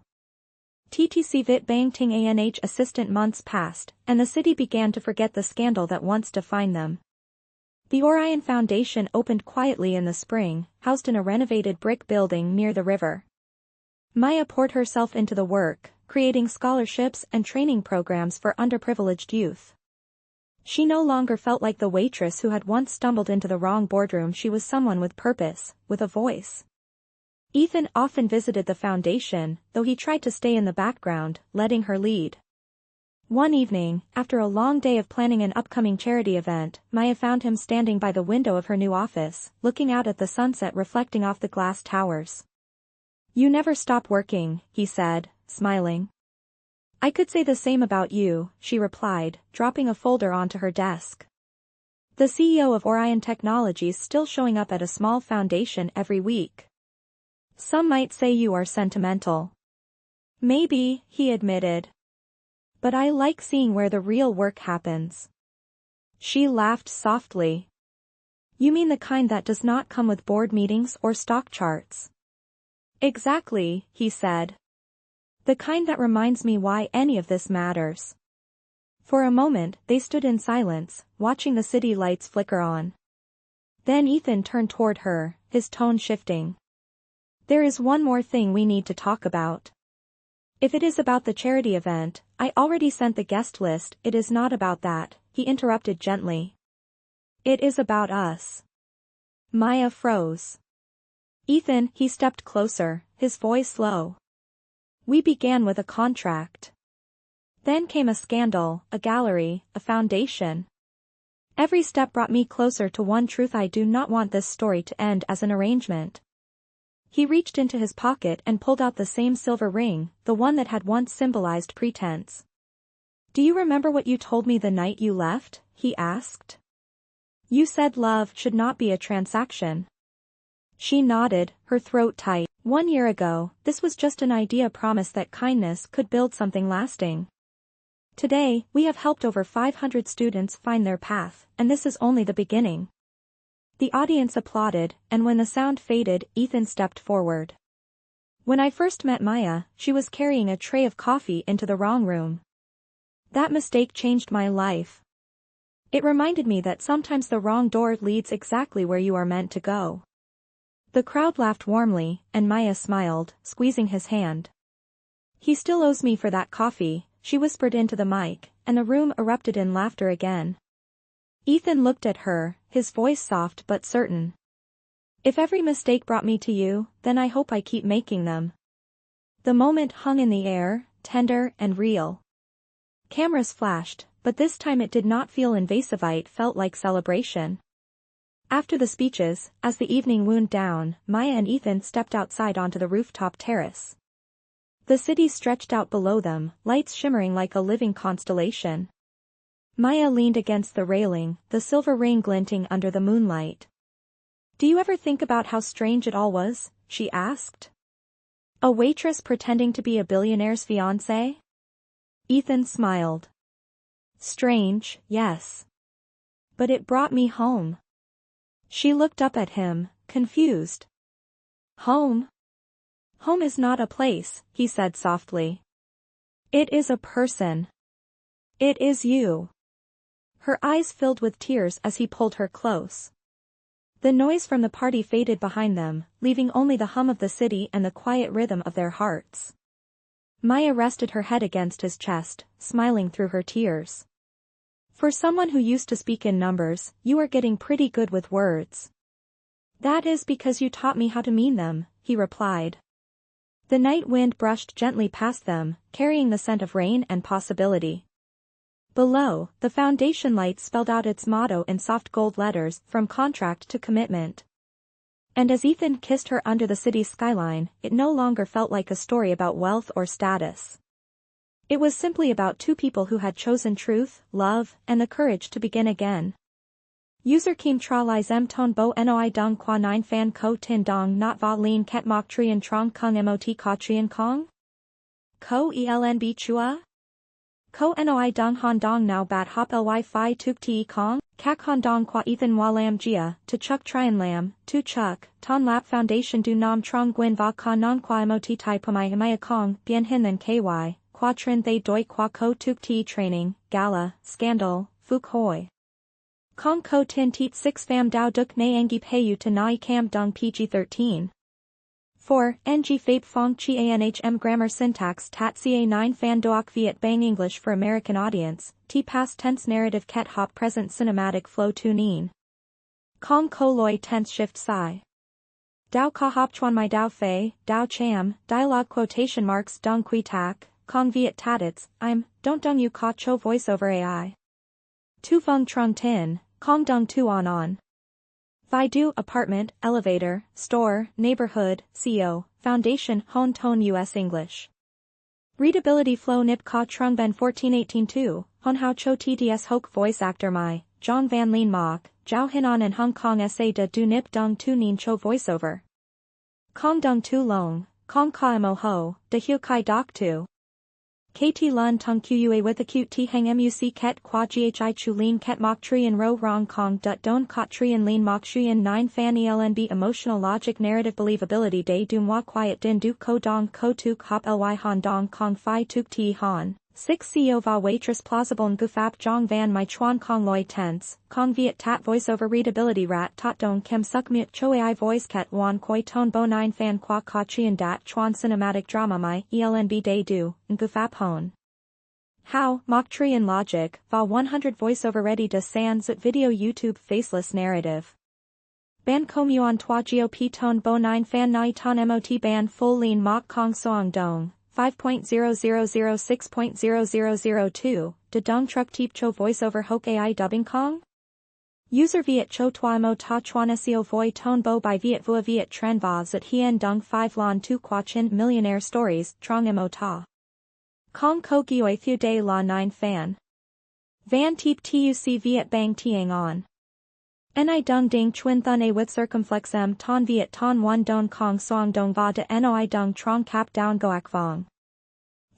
TTC vit bang ting anh assistant. Months passed, and the city began to forget the scandal that once defined them. The Orion Foundation opened quietly in the spring, housed in a renovated brick building near the river. Maya poured herself into the work, creating scholarships and training programs for underprivileged youth. She no longer felt like the waitress who had once stumbled into the wrong boardroom. She was someone with purpose, with a voice. Ethan often visited the foundation, though he tried to stay in the background, letting her lead. One evening, after a long day of planning an upcoming charity event, Maya found him standing by the window of her new office, looking out at the sunset reflecting off the glass towers. "You never stop working," he said, smiling. "I could say the same about you," she replied, dropping a folder onto her desk. "The CEO of Orion Technologies still showing up at a small foundation every week. Some might say you are sentimental." "Maybe," he admitted. "But I like seeing where the real work happens." She laughed softly. "You mean the kind that does not come with board meetings or stock charts?" "Exactly," he said. "The kind that reminds me why any of this matters." For a moment, they stood in silence, watching the city lights flicker on. Then Ethan turned toward her, his tone shifting. "There is one more thing we need to talk about. If it is about the charity event, I already sent the guest list. It is not about that," he interrupted gently. "It is about us." Maya froze. "Ethan," he stepped closer, his voice low. "We began with a contract. Then came a scandal, a gallery, a foundation. Every step brought me closer to one truth. I do not want this story to end as an arrangement." He reached into his pocket and pulled out the same silver ring, the one that had once symbolized pretense. "Do you remember what you told me the night you left?" he asked. "You said love should not be a transaction." She nodded, her throat tight. "1 year ago, this was just an idea, promise that kindness could build something lasting. Today, we have helped over 500 students find their path, and this is only the beginning." The audience applauded, and when the sound faded, Ethan stepped forward. "When I first met Maya, she was carrying a tray of coffee into the wrong room. That mistake changed my life. It reminded me that sometimes the wrong door leads exactly where you are meant to go." The crowd laughed warmly, and Maya smiled, squeezing his hand. "He still owes me for that coffee," she whispered into the mic, and the room erupted in laughter again. Ethan looked at her, his voice soft but certain. "If every mistake brought me to you, then I hope I keep making them." The moment hung in the air, tender and real. Cameras flashed, but this time it did not feel invasive. It felt like celebration. After the speeches, as the evening wound down, Maya and Ethan stepped outside onto the rooftop terrace. The city stretched out below them, lights shimmering like a living constellation. Maya leaned against the railing, the silver ring glinting under the moonlight. "Do you ever think about how strange it all was?" she asked. "A waitress pretending to be a billionaire's fiancé?" Ethan smiled. "Strange, yes. But it brought me home." She looked up at him, confused. "Home? Home is not a place," he said softly. "It is a person. It is you." Her eyes filled with tears as he pulled her close. The noise from the party faded behind them, leaving only the hum of the city and the quiet rhythm of their hearts. Maya rested her head against his chest, smiling through her tears. "For someone who used to speak in numbers, you are getting pretty good with words." "That is because you taught me how to mean them," he replied. The night wind brushed gently past them, carrying the scent of rain and possibility. Below, the foundation light spelled out its motto in soft gold letters, from contract to commitment. And as Ethan kissed her under the city's skyline, it no longer felt like a story about wealth or status. It was simply about two people who had chosen truth, love, and the courage to begin again. User Kim Tra Lai Zem Ton Bo Noi Dung Qua 9 Fan Ko Tin Dong Not Va Lin Ket Mok Trian Trong Kung Mot Ka Trian Kong? Ko Elnb Chua? Ko Noi Dung Han Dong Now Bat Hop Ly Phi Tuk Ti Kong? Kak Han Dong Qua Ethan Wa Lam Jia, To Chuk Trian Lam, Tu Chuk, Ton Lap Foundation Du Nam Trong Gwen Va Ka Non Qua Mot Tai Pumai Maya Kong, Bien Hin Than KY, Qua Trin Thay Doi Qua Ko Tuk Ti Training, Gala, Scandal, Fuk Hoi. Kong Ko Tin Teat 6 Pham Dao Duk Na Angi Payu To Nai Cam Dung PG-13. 4. Ng Fape Fong Chi Anhm Grammar Syntax Tat Ca 9 Fan Doak Viet Bang English for American Audience, T Past Tense Narrative Ket Hop Present Cinematic Flow Tu Neen. Kong Ko Loi Tense Shift Sai. Dao Ka Hop Chuan Mai Dao Fei, Dao Cham, Dialogue Quotation Marks Dong Kui Tak, Kong Viet Tadits, Don't Dung Yu Ka Cho Voiceover AI. Tu Fung Trung Tin, Kong Dung Tu On. Vi Du Apartment, Elevator, Store, Neighborhood, CO, Foundation, Hon Tone US English. Readability Flow Nip Ka Trung Ben 1418-2, Hon Hao Cho TDS Hoke Voice Actor Mai, Zhang Van Lien Mok, Zhao Hinan and Hong Kong SA De Du Nip Dung Tu Nien Cho Voiceover. Kong Dung Tu Long, Kong Ka Mo Ho, De Hiu Kai Dok Tu. KT Lun Tung Qua with acute T Hang Muc Ket Qua Ghi Chu Lin Ket Mok Trian Ro Rong Kong Dut Don Kot Trian Lin Mok Shuyan 9 Fan Elnb Emotional Logic Narrative Believability Day Dum Wa Quiet Din Du Ko Dong Ko Tuk Hop Ly Han Dong Kong Phi Tuk Ti Han. 6 Co Va Waitress Plausible Ngufap Jong Van Mai Chuan Kong Loi Tense, Kong Viet Tat Voiceover Readability Rat Tot Dong Kem Suk Mut Cho AI Voice Ket Wan Koi Ton Bo 9 Fan Qua Ka Chian Dat Chuan Cinematic Drama Mai Elnb Day Du, Ngufap Hon. How, Mok Trian Logic, Va 100 Voiceover Ready to Sans Video YouTube Faceless Narrative. Ban Komuan Tua GOP Ton Bo 9 Fan Nai Ton Mot Ban Full Lean Mok Kong Soang Dong. 5.0006.0002, De Dong Truck Teep Cho Voiceover Hoke AI Dubbing Kong? User Viet Cho Toi Mo Ta Chuan Seo Voi Ton Bo by Viet Vua Viet Tren Va Zat Hien Dung 5 Lon Tu Qua Chin Millionaire Stories, Trong Mo Ta. Kong Ko Gioi Thu De La 9 Fan. Van Teep Tuc Viet Bang Tiang On. Ni Dung Ding Chuan Thun A with Circumflex M Ton Viet Ton 1 Don Kong Song Dong Va De Noi Dung Trong Cap Down Goak Vong.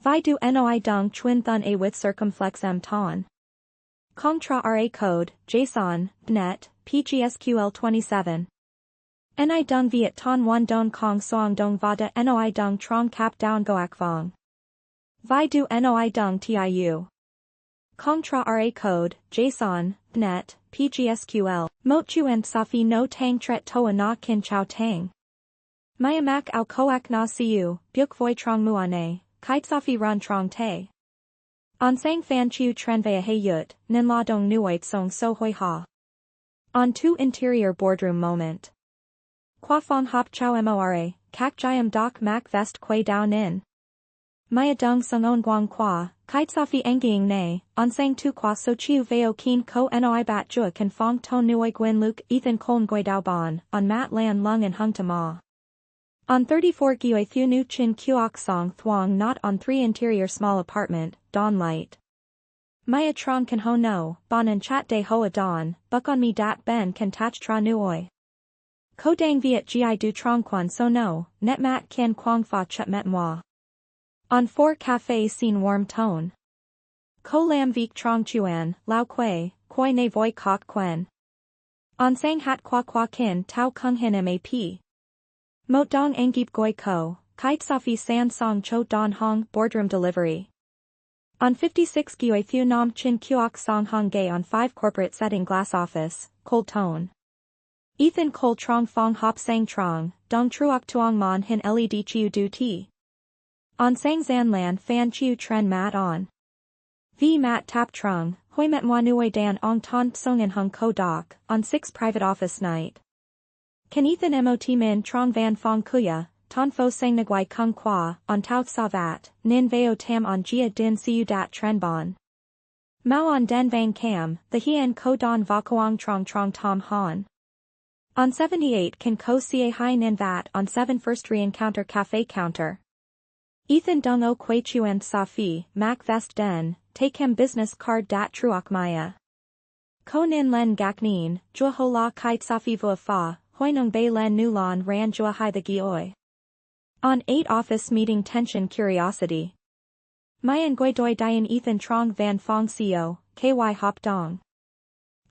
Vi Du Noi Dung Chuan Thun A with Circumflex M Ton. Kong Tra Ra Code, JSON, Net, PGSQL 27. Ni Dung Viet Ton 1 Don Kong Song Dong Va De Noi Dung Trong Cap Down Goak Vong. Vi Du Noi Dung Tiu. Kong Tra Ra Code, JSON, Net, PGSQL, Mot Chuan Safi No Tang Tret Toa Na Kin Chao Tang. Mayamak Ao Koak Na Siu, Byuk Voi Trong Muane, Kite Safi Run Trong Te. On Sang Fan Chiu Tren Vea He Yut, Nin La Dong Nuoit Song So Hoi Ha. On 2 Interior Boardroom Moment. Qua Fong Hop Chow Mora, Kak Jayam Dok Mak Vest Quay Dao Nin. Maya Dung Sung On Guang Qua, Kite Safi Engiing Ne, On Sang Tu Qua So Chiu Veo Keen Ko Noi Bat Jua Kan Fong Ton Nuoi Gwen Luke Ethan Koln Goi Dao Bon, On Mat Lan Lung and Hung Ma. On 34 Gioi Thu Nu Chin Kuok Song Thuong Not on 3 Interior Small Apartment, Dawn Light. Maya Trong Kan Ho No, Bon and Chat De Hoa Dawn, Buk On Me Dat Ben Kan Tach Tra Nuoi. Ko Dang Viet Gi Du Trong Quan So No, Net Mat Kin Quang Fa Chut Met Moi. On 4 Cafe Scene Warm Tone. Ko Lam Viek Trong Chuan, Lao Quay, Koi Ne Voi Kok Quen. On Sang Hat Qua Qua Kin Tao Kung Hin MAP. Mot Dong Angip Goi Ko, Kite Safi San Song Cho Don Hong Boardroom Delivery. On 56 Gioi Thu Nam Chin Kuok Song Hong Gay on 5 Corporate Setting Glass Office, Cold Tone. Ethan Cole Trong Fong Hop Sang Trong, Dong Truok Tuong Mon Hin LED Chiu Du Ti. On Sang Zan Lan Fan Chiu Tren Mat On. V Mat Tap Trung, Hoi Met Moi Nuoi Dan Ong Ton Song and Hung Ko Doc, on 6 Private Office Night. Kan Ethan Mot Min Trong Van Fong Kuya, Ton Fo Sang Nguai Kung Qua, on Tao Savat, Nin Veo Tam on Jia Din Siu Dat Tren Bon. Mao on den vang cam, the hien ko don va koang trong tom han. On 78 can ko ca hai nin vat on 7 first re-encounter cafe counter. Ethan dung o quay chuan sa fi, mac vest den, take him business card dat truok maya. Ko nin len gak nin, jua ho la kite sa fi vua fa, hoi nung bay len nu lon ran jua hai the gioi. On 8 office meeting tension curiosity. Mayan goi doi dian Ethan trong van fong co, ky hop dong.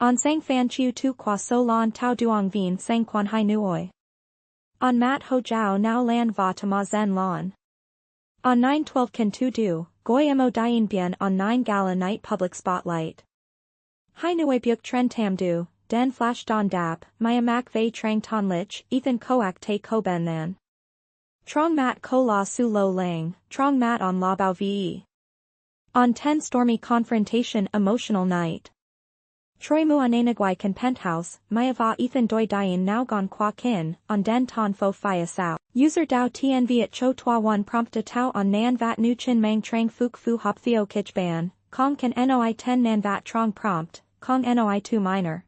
On sang fan chiu tu qua so lon tau duong vien sang quan hai nuoi. On mat ho jiao now lan va to ma zen lon. On 9/12 can tu du, goi mo dian bien on 9 gala night public spotlight. Hai nuoi byuk tren tam du, den flash don dap, maya mak vei trang ton lich, Ethan koak te ko ben nan. Trong mat ko la su lo lang, trong mat on la bao ve. On 10 stormy confrontation emotional night. Troy muananagwai can penthouse, maya va Ethan doi dian now gon qua kin, on den ton fo fia sao. User dao tnv at cho tua 1 prompta tau on nan vat nu chin mang trang fuk fu hop theo kich ban, kong can noi 10 nan vat trong prompt, kong noi 2 minor.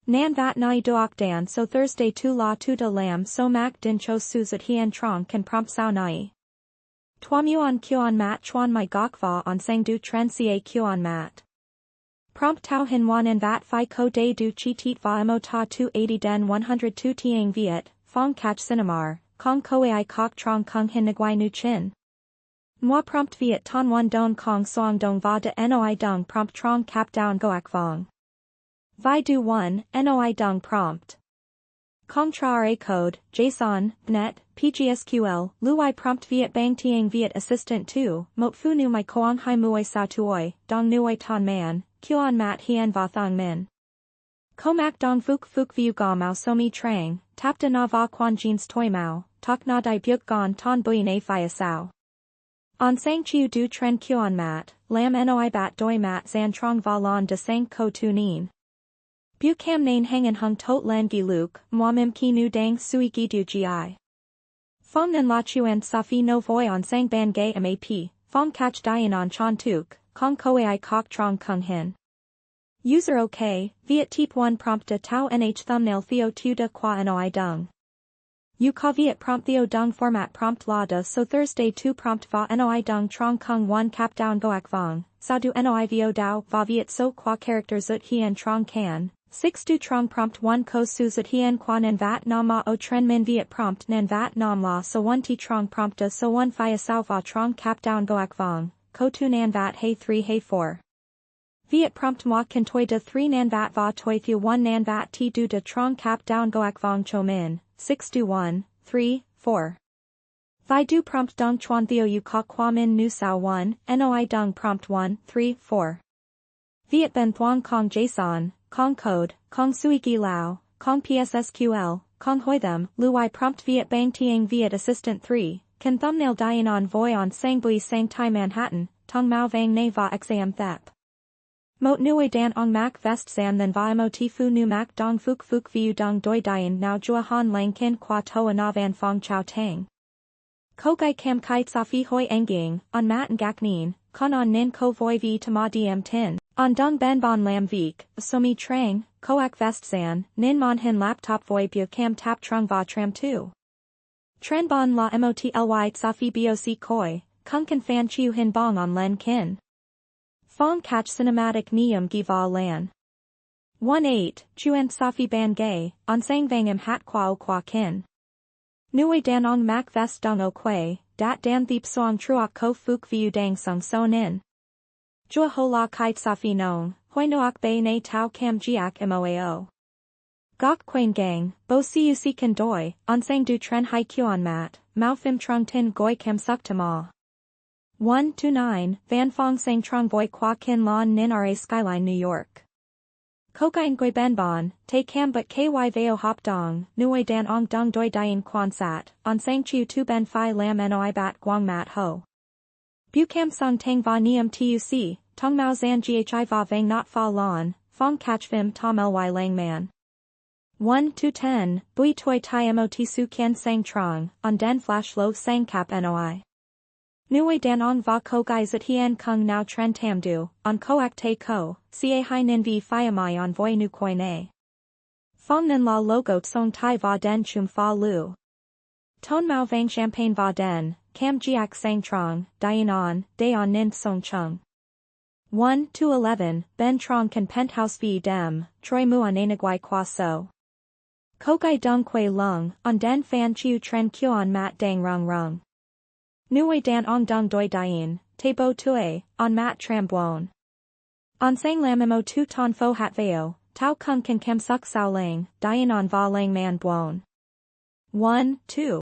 Nan vat nai doak dan so Thursday tu la tu de lam so mak din cho suzat hien trong can prompt sao nai. Tua muon kuon mat chuan my gok va on sang du tren ca kuon mat. Prompt tau hin wan en vat phi ko de du chi tit va mo ta 280 den 102 tiang viet, fong catch cinemar, kong koe I kok trong kung hin nagwai nu chin. Moi prompt viet ton one don kong song dong va de noi dung prompt trong cap down goak vong. Vi du 1, noi dung prompt. Kong tra ra code, JSON, net, PGSQL, luai prompt viet bang tiang viet assistant 2, mot fu nu my koang hai muoi sa tuoi, dong nuoi ton man, kuan mat hien va thong min. Komak dong fuk viu ga mao somi trang, tapta na va quan jeans toi mao, tok na dai byuk gon ton buyin a fia sao. On sang chiu du tren kuan mat, lam noi bat doi mat zan trong va lon de sang ko tu nin. Bu cam nain hangen hung tot lan gi luke, muamim ki nu dang sui gi du gi. Fong nan la chuan sa fi no voi on sang ban gay map, fong catch dian on chan tuk, kong koe I kok trong kung hin. User OK, viet teep 1 prompta tau nh thumbnail theo tu da qua noi dung. U ka viet prompt theo dung format prompt la da so Thursday 2 prompt va noi dung trong kung 1 cap down goak vong, sao du noi vo dao va viet so qua characters zut hien trong can. 6 du trong prompt 1 ko su zut hien qua nan vat nam ma o tren min viet prompt nan vat nam la so 1 ti trong prompta so 1 fia sao va trong cap down goak vong, ko tu nan vat hey 3 hey 4. Viet prompt moi can toi de 3 nan vat va toi theo 1 nan vat ti du de trong cap down goak vong cho min, 6 du 1, 3, 4. Vi du prompt dung chuan theo u ka qua min nu sao 1, noi dung prompt 1, 3, 4. Viet ben thuang kong JSON, kong code, kong sui gi lao, kong PSSQL, kong hoi them, luai prompt viet bang tiang viet assistant 3, can thumbnail dian on voi on sang bui sang tai Manhattan, tong mao vang na va exam thep. Mot nuoi dan ong mak vest zan then vi mo ti fu nu mak dong fuk viu dong doi dian now jua han lang kin qua toa na van fong chao tang. Kogai kam kite sa fi hoi enging, on mat and gak nin, kon on nin ko voi vi tama dm tin, on dung ben bon lam vik, somi trang, koak vest zan, nin mon hin laptop voi bu cam tap trung va tram 2. Tren bon la motly sa fi boc koi, kung kan fan chiu hin bong on len kin. Fong catch cinematic neum gi va lan. 1-8, chuan sa fi ban gay, on sang vangam hat qua o qua kin. Nui dan ong mak vest dung o quay, dat dan theep song truok ko fuk viu dang sung so nin. Jua ho la kite sa fi nong, hoi noak bay na tau cam giak moao. Gok quain gang, bo cuc kan doi, on sang du tren hai kuan mat, mao phim trung tin goi cam suk tama. 1-9, Van Fong sang trong voi qua kin lon nin ra skyline New York. Kokain goi ben bon, te cam but ky veo hop dong, nuoi dan ong dung doi dian quan sat, on sang chiu tu ben phi lam noi bat guang mat ho. Bu cam sung tang va niam tuc, tong mao zan ghi va vang not fa lon, fong catch vim tom ly lang man. 1-10, bui toi tai mot su kan sang trong, on den flash lo sang cap noi. Nui dan on va ko gai zat hien kung now tren tam du, on koak te ko, ca hai nin vi fiamai on voi nu koi ne. Fong nin la logot song tai va den chum fa lu. Ton mao vang champagne va den, cam jiak sang trong, dien on, day on nin song chung. 1 to 11, Ben Trong can penthouse v dem, Troy muon anagwai kwa so. Kogai dong quay lung, on den fan chiu tren kyo mat dang rung rung. Nui dan ong dong doi dien, te bo tue, on mat tram buon. On sang lamimo tu ton fo hat veo, tau kung can kem suk sao lang, dien on va lang man buon. 1, 2.